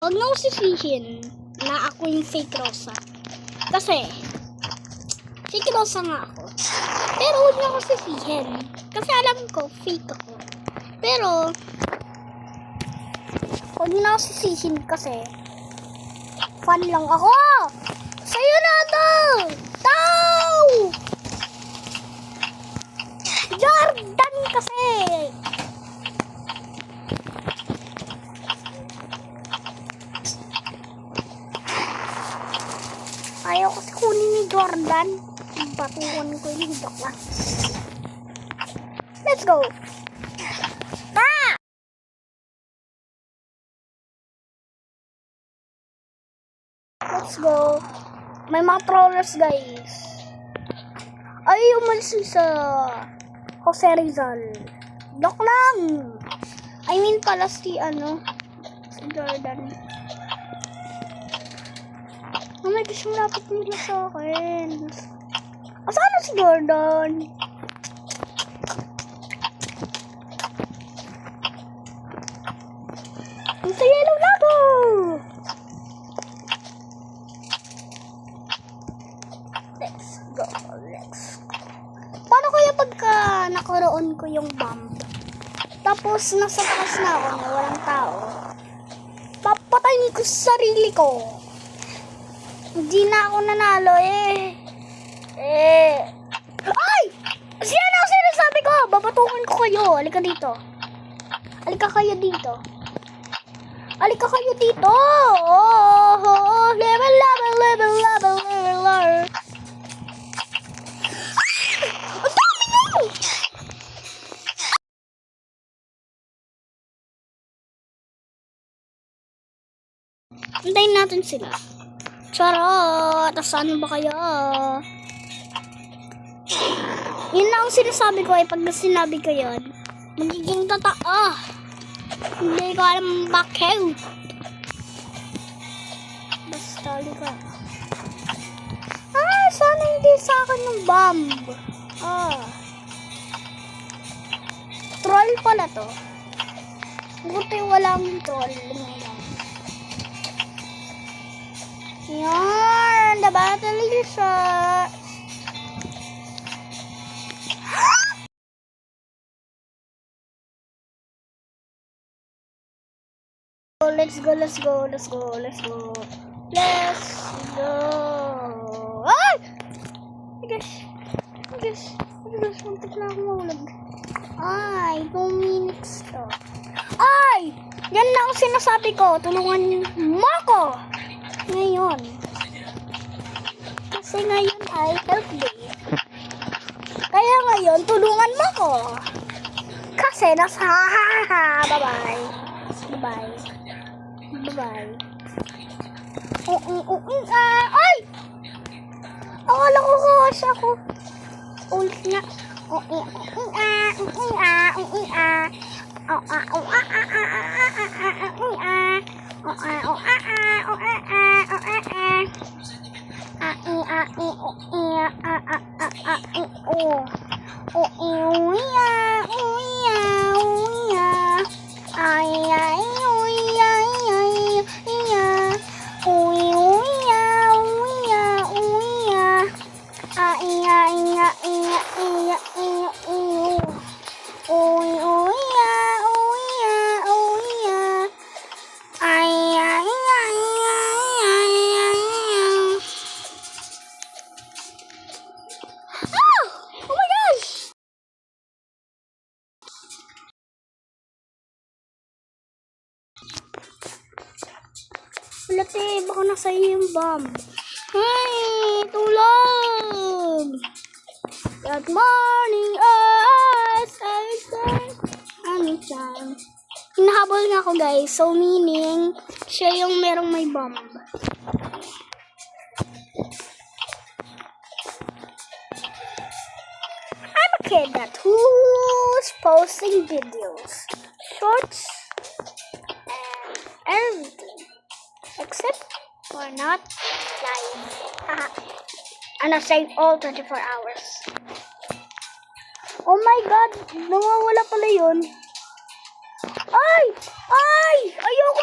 Huwag na ako sisihin na ako yung fake Rosa. Kasi, fake Rosa nga ako. Pero huwag na ako sisihin. Kasi alam ko, fake ako. Pero, huwag na ako sisihin kasi, fun lang ako! Sa'yo na to! Tao! Jordan kasi! Ayaw kasi kunin ni Jordan. Batuhan ko yung joke lang. Let's go! Ah! Let's go. May mga trollers, guys. Ay, umalis sa Jose Rizal. Joke lang. I mean pala si Jordan. Oh my gosh, yung lapit nila sa akin. Asan na si Jordan? Ang sa yellow na ako! Let's go. Paano kaya pagka nakaroon ko yung bomb? Tapos nasa takas na ako na walang tao. Papatayin ko sa sarili ko. Hindi na ako nanalo Ay! Siya na ang sinasabi ko! Babatukan ko kayo. Halika dito. Halika kayo dito. Halika kayo dito. Oh, level. Ang dami nyo! Antayin natin sila. Charot! Saan ba kayo? Yun na ang sinasabi ko pag sinabi ko yun, magiging totoo. Hindi ko alam bakit. Basta ka. Sana hindi sa akin yung bomb. Troll pala to. Buti walang troll. Yan, the battle is Let's go. Ay! Guys, muntik na ako mahulog. Ay, 2 minutes to. Ay! Yan na ang sinasabi ko. Tulungan mo ako. Ngayon. Kasi ngayon ay health day. Kaya ngayon, tulungan mo ko. Kasi nasa Bye-bye. Ay! Akala ko kasi ako. Ulit na. Lati, baka nasa iyo yung bomb. Hey, tulong! Good morning, anytime. Hinahabol nga ako, guys. So, meaning, siya yung merong may bomb. I'm a kid who's posting videos, shorts, and everything. Except we're not live. And I say all 24 hours. Oh my God! Nawawala pala yun. Ay! Ayoko